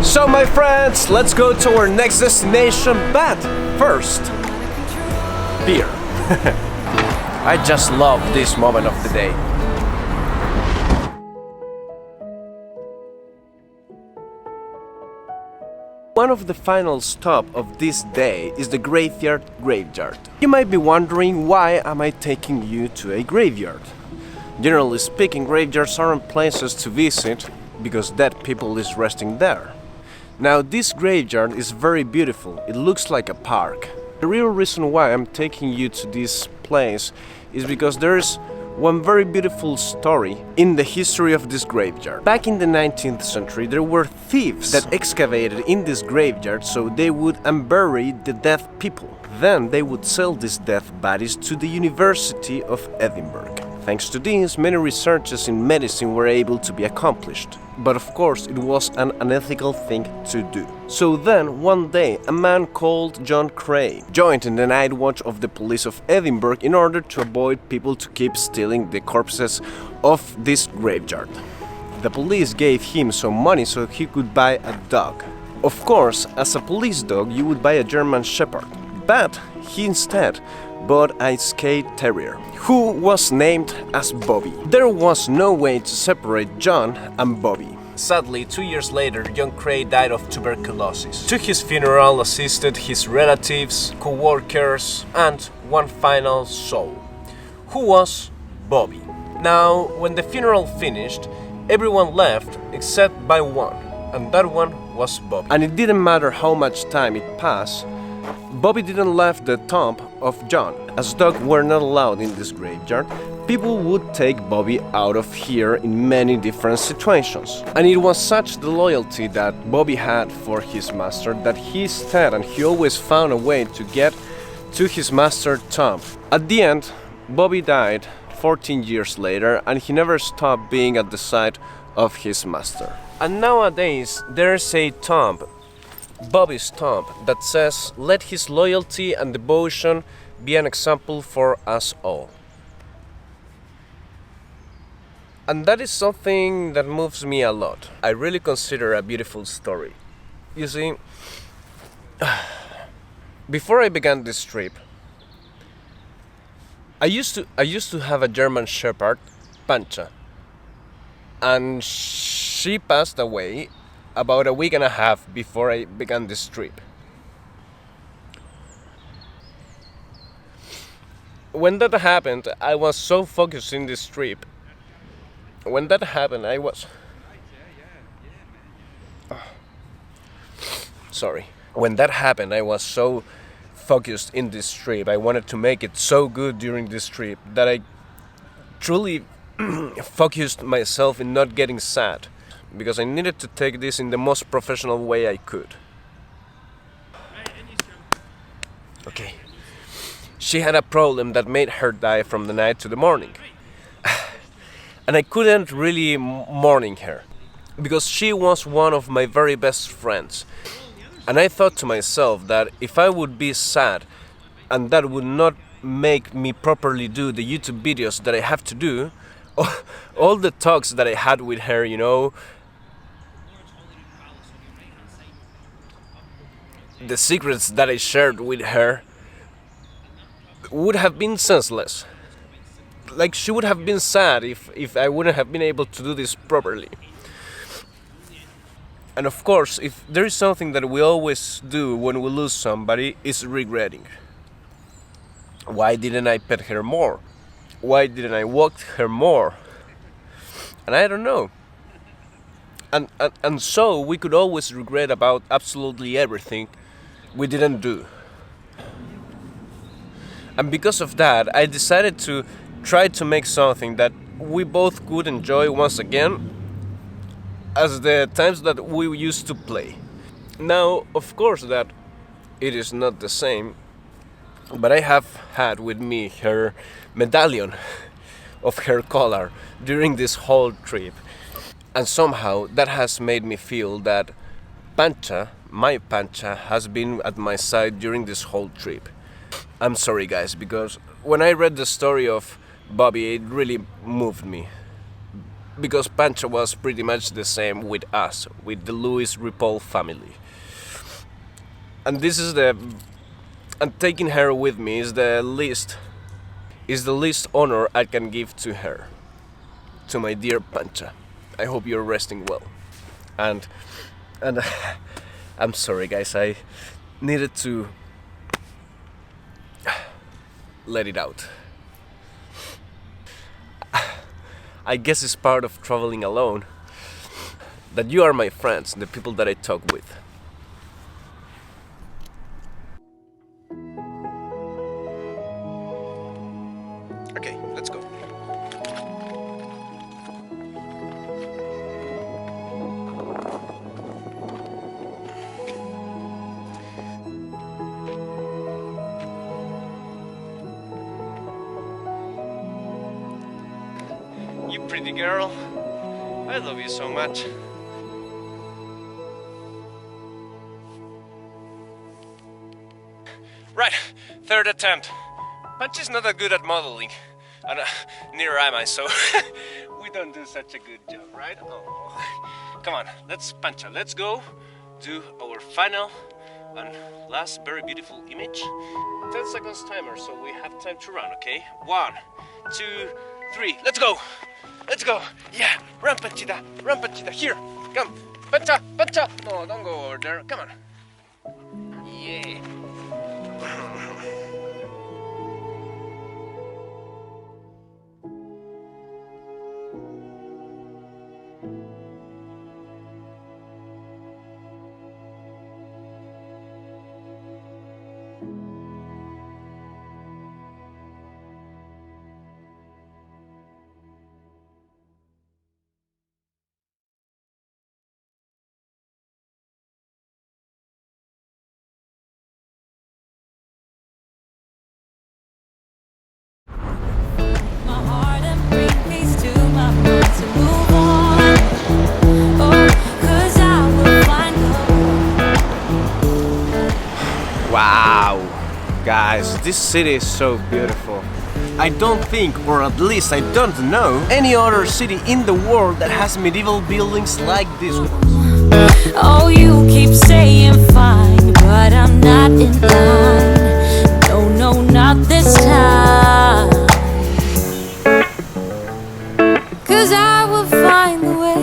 So my friends, let's go to our next destination, but first, beer. I just love this moment of the day. One of the final stops of this day is the graveyard. You might be wondering, why am I taking you to a graveyard? Generally speaking, graveyards aren't places to visit because dead people is resting there. Now this graveyard is very beautiful, it looks like a park. The real reason why I'm taking you to this place is because there's one very beautiful story in the history of this graveyard. Back in the 19th century, there were thieves that excavated in this graveyard so they would unbury the dead people. Then they would sell these dead bodies to the University of Edinburgh. Thanks to this, many researches in medicine were able to be accomplished. But of course, it was an unethical thing to do. So then, one day, a man called John Cray joined in the night watch of the police of Edinburgh in order to avoid people to keep stealing the corpses of this graveyard. The police gave him some money so he could buy a dog. Of course, as a police dog, you would buy a German Shepherd, but he instead bought a Skate Terrier, who was named as Bobby. There was no way to separate John and Bobby. Sadly, 2 years later, John Cray died of tuberculosis. To his funeral assisted his relatives, co-workers, and one final soul, who was Bobby. Now, when the funeral finished, everyone left except by one, and that one was Bobby. And it didn't matter how much time it passed, Bobby didn't leave the tomb of John. As dogs were not allowed in this graveyard, people would take Bobby out of here in many different situations. And it was such the loyalty that Bobby had for his master that he stayed and he always found a way to get to his master's tomb. At the end, Bobby died 14 years later and he never stopped being at the side of his master. And nowadays, there's a tomb, Bobby's tomb, that says, "Let his loyalty and devotion be an example for us all." And that is something that moves me a lot. I really consider a beautiful story. You see, before I began this trip, I used to have a German Shepherd, Pancha, and she passed away about a week and a half before I began this trip. When that happened, I was so focused in this trip. When that happened, I was... Sorry. When that happened, I was so focused in this trip. I wanted to make it so good during this trip that I truly focused myself in not getting sad, because I needed to take this in the most professional way I could. Okay. She had a problem that made her die from the night to the morning. And I couldn't really mourn her, because she was one of my very best friends. And I thought to myself that if I would be sad and that would not make me properly do the YouTube videos that I have to do, all the talks that I had with her, you know, the secrets that I shared with her would have been senseless. Like, she would have been sad if I wouldn't have been able to do this properly. And of course, if there is something that we always do when we lose somebody, is regretting. Why didn't I pet her more? Why didn't I walk her more? And I don't know. And so we could always regret about absolutely everything we didn't do. And because of that, I decided to try to make something that we both could enjoy once again, as the times that we used to play. Now, of course, that it is not the same, but I have had with me her medallion of her collar during this whole trip. And somehow that has made me feel that Pancha, my Pancha, has been at my side during this whole trip. I'm sorry guys, because when I read the story of Bobby, it really moved me. because Pancha was pretty much the same with us, with the Louis Ripoll family. And taking her with me is the least honor I can give to her, to my dear Pancha. I hope you're resting well. And I'm sorry guys, I needed to let it out. I guess it's part of traveling alone that you are my friends, the people that I talk with. Okay, let's go. You pretty girl, I love you so much. Right, third attempt. Pancha's not that good at modeling, and neither am I, so we don't do such a good job, right? Oh. Come on, Pancha, let's go do our final and last very beautiful image. 10 seconds timer, so we have time to run, okay? 1, 2, 3, let's go! Let's go! Yeah! Run, Panchita! Run, Panchita! Here! Come! Pancha! Pancha! No, don't go over there. Come on! Yeah! Wow, guys, this city is so beautiful. I don't think, or at least I don't know, any other city in the world that has medieval buildings like this one. Oh, you keep saying fine, but I'm not in line. No, no, not this time. 'Cause I will find the way.